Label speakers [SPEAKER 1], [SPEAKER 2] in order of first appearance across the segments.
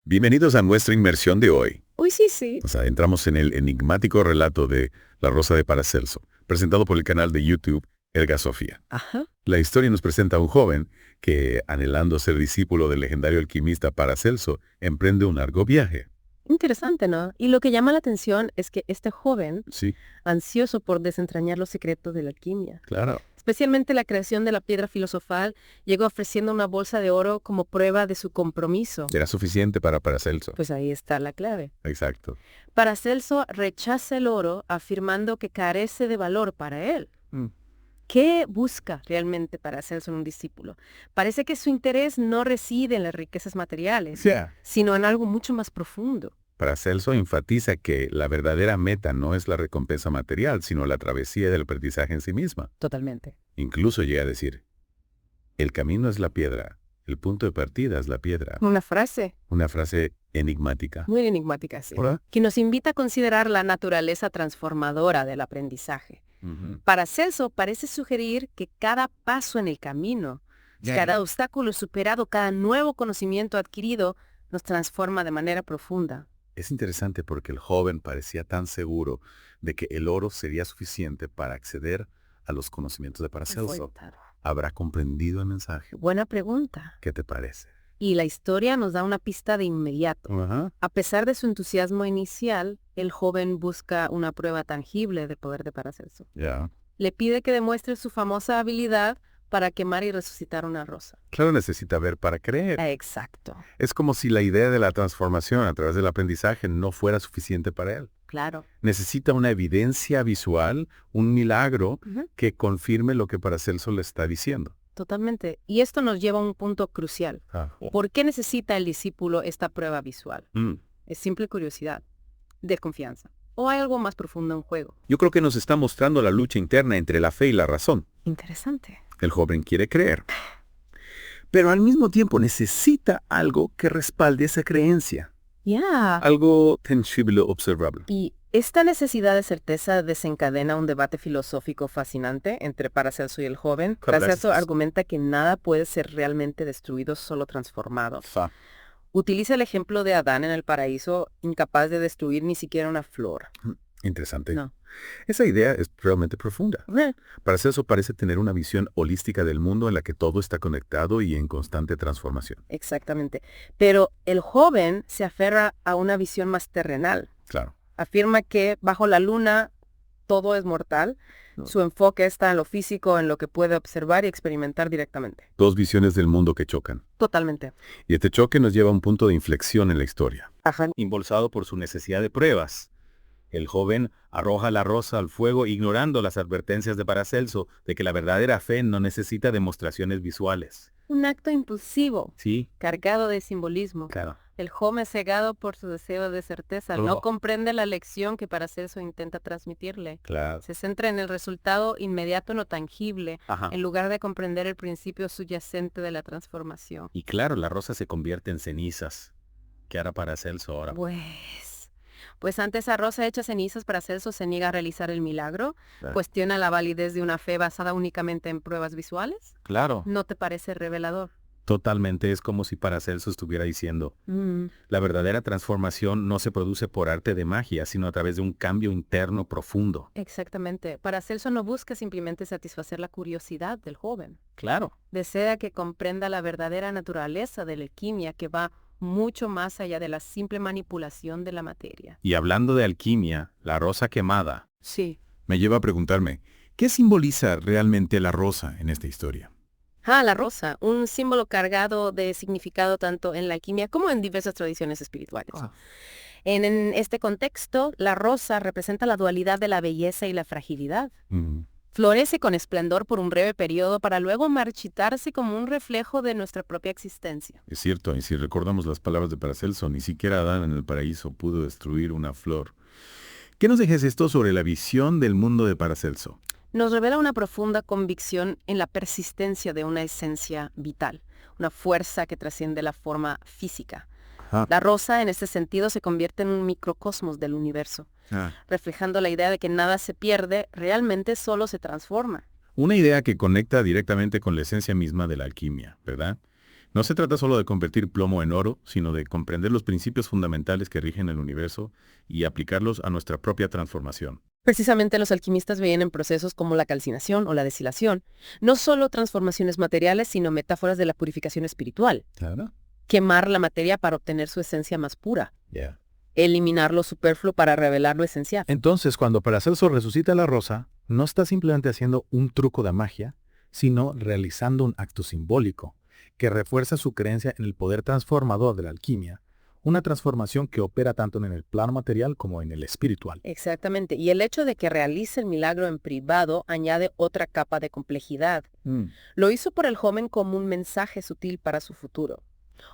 [SPEAKER 1] Bienvenidos a nuestra inmersión de hoy.
[SPEAKER 2] Uy, sí, sí.
[SPEAKER 1] Nos adentramos en el enigmático relato de La Rosa de Paracelso, presentado por el canal de YouTube Elga Sofía.
[SPEAKER 2] Ajá.
[SPEAKER 1] La historia nos presenta a un joven que, anhelando ser discípulo del legendario alquimista Paracelso, emprende un largo viaje.
[SPEAKER 2] Interesante, ¿no? Y lo que llama la atención es que este joven,
[SPEAKER 1] Sí,
[SPEAKER 2] ansioso por desentrañar los secretos de la alquimia,
[SPEAKER 1] claro.
[SPEAKER 2] especialmente la creación de la piedra filosofal, llegó ofreciendo una bolsa de oro como prueba de su compromiso.
[SPEAKER 1] Era suficiente para Paracelso.
[SPEAKER 2] Pues ahí está la clave.
[SPEAKER 1] Exacto.
[SPEAKER 2] Paracelso rechaza el oro afirmando que carece de valor para él.
[SPEAKER 1] Mm.
[SPEAKER 2] ¿Qué busca realmente Paracelso en un discípulo? Parece que su interés no reside en las riquezas materiales, sino en algo mucho más profundo.
[SPEAKER 1] Paracelso enfatiza que la verdadera meta no es la recompensa material, sino la travesía del aprendizaje en sí misma.
[SPEAKER 2] Totalmente.
[SPEAKER 1] Incluso llega a decir, el camino es la piedra, el punto de partida es la piedra.
[SPEAKER 2] Una frase
[SPEAKER 1] Una frase enigmática.
[SPEAKER 2] muy enigmática, sí,
[SPEAKER 1] ¿Verdad?
[SPEAKER 2] que nos invita a considerar la naturaleza transformadora del aprendizaje.
[SPEAKER 1] Ujú.
[SPEAKER 2] Paracelso parece sugerir que cada paso en el camino, cada obstáculo superado, cada nuevo conocimiento adquirido, nos transforma de manera profunda.
[SPEAKER 1] Es interesante porque el joven parecía tan seguro de que el oro sería suficiente para acceder a los conocimientos de Paracelso. ¿Habrá comprendido el mensaje?
[SPEAKER 2] Buena pregunta.
[SPEAKER 1] ¿Qué te parece?
[SPEAKER 2] Y la historia nos da una pista de inmediato.
[SPEAKER 1] Ajá.
[SPEAKER 2] A pesar de su entusiasmo inicial, el joven busca una prueba tangible del poder de Paracelso.
[SPEAKER 1] Ya.
[SPEAKER 2] Le pide que demuestre su famosa habilidad para quemar y resucitar una rosa.
[SPEAKER 1] Claro, necesita ver para creer.
[SPEAKER 2] Exacto.
[SPEAKER 1] Es como si la idea de la transformación a través del aprendizaje no fuera suficiente para él.
[SPEAKER 2] Claro.
[SPEAKER 1] Necesita una evidencia visual, un milagro
[SPEAKER 2] Ujú.
[SPEAKER 1] que confirme lo que Paracelso le está diciendo.
[SPEAKER 2] Totalmente. Y esto nos lleva a un punto crucial. ¿Por qué necesita el discípulo esta prueba visual?
[SPEAKER 1] Mm.
[SPEAKER 2] ¿Es simple curiosidad? ¿Desconfianza? ¿O hay algo más profundo en juego?
[SPEAKER 1] Yo creo que nos está mostrando la lucha interna entre la fe y la razón.
[SPEAKER 2] Interesante.
[SPEAKER 1] El joven quiere creer, pero al mismo tiempo necesita algo que respalde esa creencia.
[SPEAKER 2] Ya.
[SPEAKER 1] Algo tangible, observable.
[SPEAKER 2] Y esta necesidad de certeza desencadena un debate filosófico fascinante entre Paracelso y el joven. Paracelso argumenta que nada puede ser realmente destruido, solo transformado. Utiliza el ejemplo de Adán en el paraíso, incapaz de destruir ni siquiera una flor.
[SPEAKER 1] Interesante.
[SPEAKER 2] No.
[SPEAKER 1] Esa idea es realmente profunda. Paracelso parece tener una visión holística del mundo en la que todo está conectado y en constante transformación.
[SPEAKER 2] Exactamente. Pero el joven se aferra a una visión más terrenal.
[SPEAKER 1] Claro.
[SPEAKER 2] Afirma que bajo la luna todo es mortal.
[SPEAKER 1] No.
[SPEAKER 2] Su enfoque está en lo físico, en lo que puede observar y experimentar directamente.
[SPEAKER 1] Dos visiones del mundo que chocan.
[SPEAKER 2] Totalmente.
[SPEAKER 1] Y este choque nos lleva a un punto de inflexión en la historia.
[SPEAKER 2] Ajá.
[SPEAKER 1] Impulsado por su necesidad de pruebas, el joven arroja la rosa al fuego ignorando las advertencias de Paracelso de que la verdadera fe no necesita demostraciones visuales.
[SPEAKER 2] Un acto impulsivo,
[SPEAKER 1] Sí,
[SPEAKER 2] cargado de simbolismo.
[SPEAKER 1] claro.
[SPEAKER 2] El joven, cegado por su deseo de certeza, no comprende la lección que Paracelso intenta transmitirle.
[SPEAKER 1] Claro.
[SPEAKER 2] Se centra en el resultado inmediato no tangible,
[SPEAKER 1] Ajá.
[SPEAKER 2] en lugar de comprender el principio subyacente de la transformación.
[SPEAKER 1] Y claro, la rosa se convierte en cenizas. ¿Qué hará Paracelso ahora?
[SPEAKER 2] Pues ante esa rosa hecha cenizas, Paracelso se niega a realizar el milagro,
[SPEAKER 1] Claro.
[SPEAKER 2] cuestiona la validez de una fe basada únicamente en pruebas visuales.
[SPEAKER 1] Claro.
[SPEAKER 2] ¿No te parece revelador?
[SPEAKER 1] Totalmente, es como si Paracelso estuviera diciendo, la verdadera transformación no se produce por arte de magia, sino a través de un cambio interno profundo.
[SPEAKER 2] Exactamente. Paracelso no busca simplemente satisfacer la curiosidad del joven.
[SPEAKER 1] Claro.
[SPEAKER 2] Desea que comprenda la verdadera naturaleza de la alquimia, que va mucho más allá de la simple manipulación de la materia.
[SPEAKER 1] Y hablando de alquimia, la rosa quemada
[SPEAKER 2] Sí.
[SPEAKER 1] me lleva a preguntarme, ¿qué simboliza realmente la rosa en esta historia?
[SPEAKER 2] La rosa, un símbolo cargado de significado tanto en la alquimia como en diversas tradiciones espirituales. En este contexto, la rosa representa la dualidad de la belleza y la fragilidad. Florece con esplendor por un breve periodo para luego marchitarse como un reflejo de nuestra propia existencia.
[SPEAKER 1] Es cierto, y si recordamos las palabras de Paracelso, ni siquiera Adán en el paraíso pudo destruir una flor. ¿Qué nos dejas esto sobre la visión del mundo de Paracelso?
[SPEAKER 2] Nos revela una profunda convicción en la persistencia de una esencia vital, una fuerza que trasciende la forma física. La rosa, en este sentido, se convierte en un microcosmos del universo, reflejando la idea de que nada se pierde, realmente solo se transforma.
[SPEAKER 1] Una idea que conecta directamente con la esencia misma de la alquimia, ¿verdad? No se trata solo de convertir plomo en oro, sino de comprender los principios fundamentales que rigen el universo y aplicarlos a nuestra propia transformación.
[SPEAKER 2] Precisamente los alquimistas veían en procesos como la calcinación o la deshilación, no solo transformaciones materiales, sino metáforas de la purificación espiritual.
[SPEAKER 1] Claro.
[SPEAKER 2] Quemar la materia para obtener su esencia más pura.
[SPEAKER 1] Ya.
[SPEAKER 2] Eliminar lo superfluo para revelar lo esencial.
[SPEAKER 3] Entonces, cuando Paracelso resucita la rosa, no está simplemente haciendo un truco de magia, sino realizando un acto simbólico que refuerza su creencia en el poder transformador de la alquimia, una transformación que opera tanto en el plano material como en el espiritual.
[SPEAKER 2] Exactamente. Y el hecho de que realice el milagro en privado añade otra capa de complejidad. Lo hizo por el joven como un mensaje sutil para su futuro.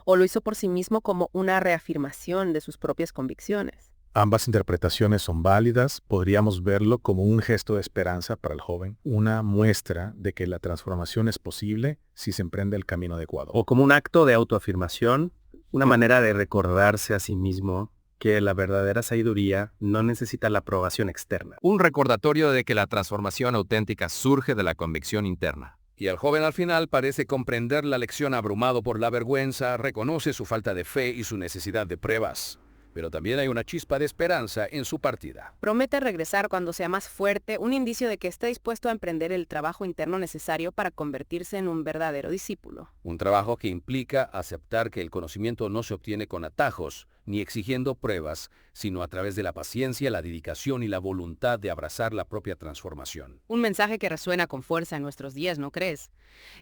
[SPEAKER 2] O lo hizo por sí mismo como una reafirmación de sus propias convicciones.
[SPEAKER 3] Ambas interpretaciones son válidas. Podríamos verlo como un gesto de esperanza para el joven, una muestra de que la transformación es posible si se emprende el camino adecuado.
[SPEAKER 4] O como un acto de autoafirmación, una manera de recordarse a sí mismo que la verdadera sabiduría no necesita la aprobación externa.
[SPEAKER 5] Un recordatorio de que la transformación auténtica surge de la convicción interna. Y el joven al final parece comprender la lección abrumado por la vergüenza, reconoce su falta de fe y su necesidad de pruebas. Pero también hay una chispa de esperanza en su partida.
[SPEAKER 2] Promete regresar cuando sea más fuerte, un indicio de que está dispuesto a emprender el trabajo interno necesario para convertirse en un verdadero discípulo.
[SPEAKER 5] Un trabajo que implica aceptar que el conocimiento no se obtiene con atajos, ni exigiendo pruebas, sino a través de la paciencia, la dedicación y la voluntad de abrazar la propia transformación.
[SPEAKER 2] Un mensaje que resuena con fuerza en nuestros días, ¿no crees?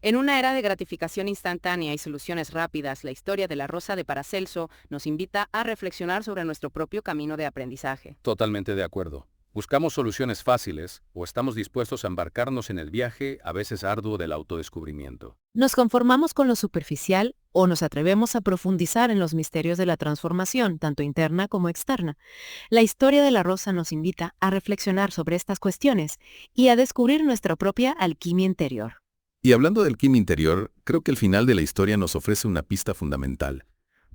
[SPEAKER 2] En una era de gratificación instantánea y soluciones rápidas, la historia de la rosa de Paracelso nos invita a reflexionar sobre nuestro propio camino de aprendizaje.
[SPEAKER 5] Totalmente de acuerdo. ¿Buscamos soluciones fáciles o estamos dispuestos a embarcarnos en el viaje, a veces arduo, del autodescubrimiento?
[SPEAKER 6] ¿Nos conformamos con lo superficial o nos atrevemos a profundizar en los misterios de la transformación, tanto interna como externa? La historia de la rosa nos invita a reflexionar sobre estas cuestiones y a descubrir nuestra propia alquimia interior.
[SPEAKER 1] Y hablando de alquimia interior, creo que el final de la historia nos ofrece una pista fundamental.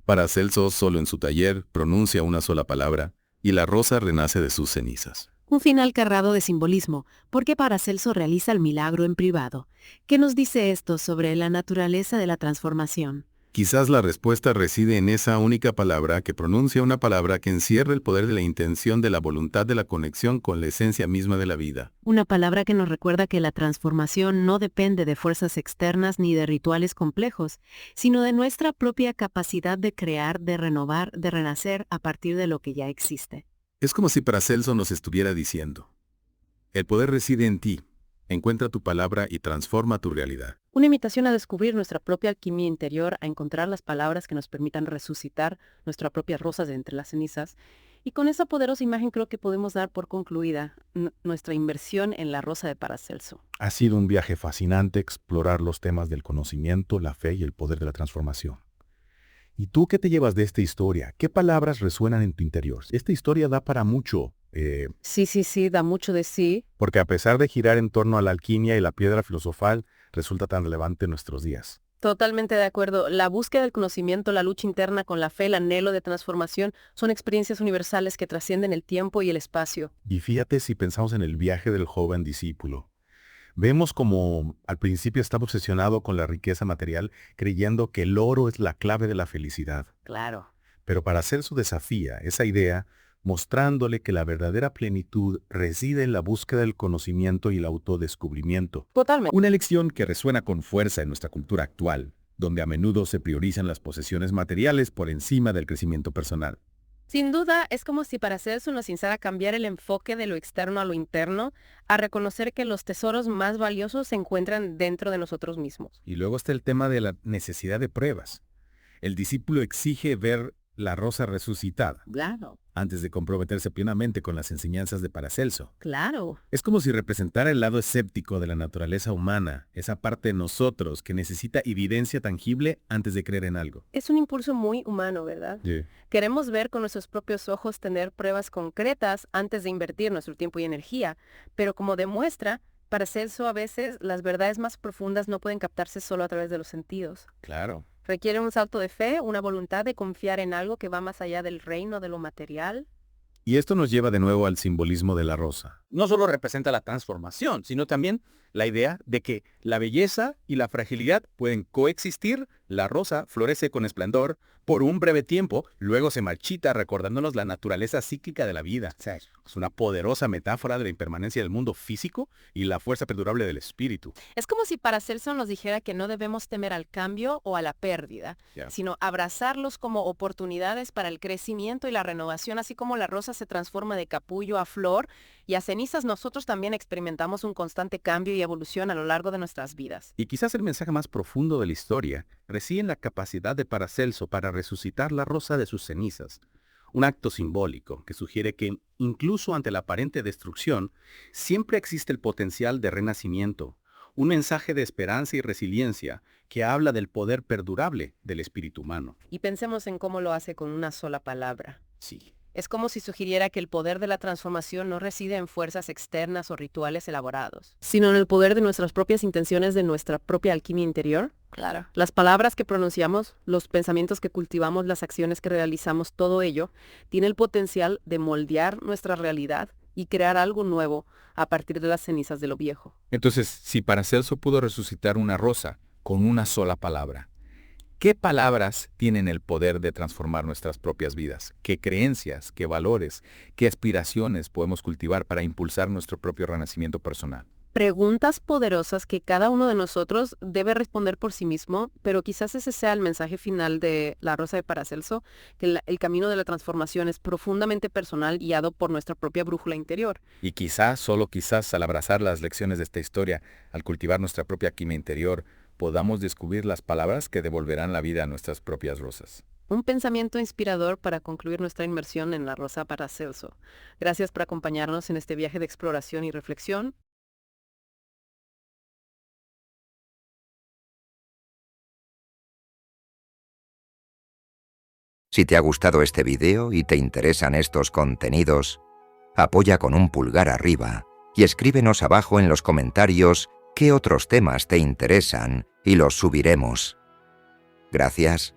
[SPEAKER 1] Paracelso, solo en su taller, pronuncia una sola palabra, y la rosa renace de sus cenizas.
[SPEAKER 6] Un final cargado de simbolismo, porque Paracelso realiza el milagro en privado. ¿Qué nos dice esto sobre la naturaleza de la transformación?
[SPEAKER 1] Quizás la respuesta reside en esa única palabra que pronuncia una palabra que encierra el poder de la intención, de la voluntad, de la conexión con la esencia misma de la vida.
[SPEAKER 6] Una palabra que nos recuerda que la transformación no depende de fuerzas externas ni de rituales complejos, sino de nuestra propia capacidad de crear, de renovar, de renacer a partir de lo que ya existe.
[SPEAKER 1] Es como si Paracelso nos estuviera diciendo: el poder reside en ti. Encuentra tu palabra y transforma tu realidad.
[SPEAKER 2] Una invitación a descubrir nuestra propia alquimia interior, a encontrar las palabras que nos permitan resucitar nuestra propia rosa de entre las cenizas. Y con esa poderosa imagen creo que podemos dar por concluida nuestra inversión en la rosa de Paracelso.
[SPEAKER 3] Ha sido un viaje fascinante explorar los temas del conocimiento, la fe y el poder de la transformación. ¿Y tú qué te llevas de esta historia? ¿Qué palabras resuenan en tu interior? Esta historia da para mucho.
[SPEAKER 2] Sí, da mucho de sí.
[SPEAKER 3] Porque a pesar de girar en torno a la alquimia y la piedra filosofal, resulta tan relevante en nuestros días.
[SPEAKER 2] Totalmente de acuerdo. La búsqueda del conocimiento, la lucha interna con la fe, el anhelo de transformación son experiencias universales que trascienden el tiempo y el espacio.
[SPEAKER 3] Y fíjate si pensamos en el viaje del joven discípulo. Vemos como al principio estaba obsesionado con la riqueza material, creyendo que el oro es la clave de la felicidad.
[SPEAKER 2] Claro.
[SPEAKER 3] Pero Paracelso desafía esa idea, mostrándole que la verdadera plenitud reside en la búsqueda del conocimiento y el autodescubrimiento.
[SPEAKER 2] Totalmente.
[SPEAKER 1] Una lección que resuena con fuerza en nuestra cultura actual, donde a menudo se priorizan las posesiones materiales por encima del crecimiento personal.
[SPEAKER 2] Sin duda, es como si Paracelso nos instara a cambiar el enfoque de lo externo a lo interno, a reconocer que los tesoros más valiosos se encuentran dentro de nosotros mismos.
[SPEAKER 1] Y luego está el tema de la necesidad de pruebas. El discípulo exige ver la rosa resucitada,
[SPEAKER 2] Claro,
[SPEAKER 1] antes de comprometerse plenamente con las enseñanzas de Paracelso.
[SPEAKER 2] claro.
[SPEAKER 1] Es como si representara el lado escéptico de la naturaleza humana, esa parte de nosotros que necesita evidencia tangible antes de creer en algo.
[SPEAKER 2] Es un impulso muy humano, ¿verdad? Queremos ver con nuestros propios ojos, tener pruebas concretas antes de invertir nuestro tiempo y energía, pero como demuestra, Paracelso a veces las verdades más profundas no pueden captarse solo a través de los sentidos.
[SPEAKER 1] Claro.
[SPEAKER 2] Requiere un salto de fe, una voluntad de confiar en algo que va más allá del reino de lo material.
[SPEAKER 1] Y esto nos lleva de nuevo al simbolismo de la rosa. no solo representa la transformación, sino también la idea de que la belleza y la fragilidad pueden coexistir. La rosa florece con esplendor por un breve tiempo, luego se marchita recordándonos la naturaleza cíclica de la vida. Es una poderosa metáfora de la impermanencia del mundo físico y la fuerza perdurable del espíritu.
[SPEAKER 2] Es como si Paracelso nos dijera que no debemos temer al cambio o a la pérdida, sino abrazarlos como oportunidades para el crecimiento y la renovación, así como la rosa se transforma de capullo a flor y a cenizas. Nosotros también experimentamos un constante cambio y evolución a lo largo de nuestras vidas.
[SPEAKER 1] Y quizás el mensaje más profundo de la historia reside en la capacidad de Paracelso para resucitar la rosa de sus cenizas. Un acto simbólico que sugiere que, incluso ante la aparente destrucción, siempre existe el potencial de renacimiento. Un mensaje de esperanza y resiliencia que habla del poder perdurable del espíritu humano.
[SPEAKER 2] Y pensemos en cómo lo hace con una sola palabra.
[SPEAKER 1] Sí.
[SPEAKER 2] Es como si sugiriera que el poder de la transformación no reside en fuerzas externas o rituales elaborados, sino en el poder de nuestras propias intenciones, de nuestra propia alquimia interior. Claro. Las palabras que pronunciamos, los pensamientos que cultivamos, las acciones que realizamos, todo ello tiene el potencial de moldear nuestra realidad y crear algo nuevo a partir de las cenizas de lo viejo.
[SPEAKER 7] Entonces, si Paracelso pudo resucitar una rosa con una sola palabra, ¿qué palabras tienen el poder de transformar nuestras propias vidas? ¿Qué creencias, qué valores, qué aspiraciones podemos cultivar para impulsar nuestro propio renacimiento personal?
[SPEAKER 2] Preguntas poderosas que cada uno de nosotros debe responder por sí mismo, pero quizás ese sea el mensaje final de La Rosa de Paracelso, que el camino de la transformación es profundamente personal, guiado por nuestra propia brújula interior.
[SPEAKER 7] Y quizás, solo quizás, al abrazar las lecciones de esta historia, al cultivar nuestra propia alquimia interior, podamos descubrir las palabras que devolverán la vida a nuestras propias rosas.
[SPEAKER 2] Un pensamiento inspirador para concluir nuestra inmersión en La Rosa de Paracelso. Gracias por acompañarnos en este viaje de exploración y reflexión.
[SPEAKER 8] Si te ha gustado este video y te interesan estos contenidos, apoya con un pulgar arriba y escríbenos abajo en los comentarios qué otros temas te interesan y los subiremos. Gracias.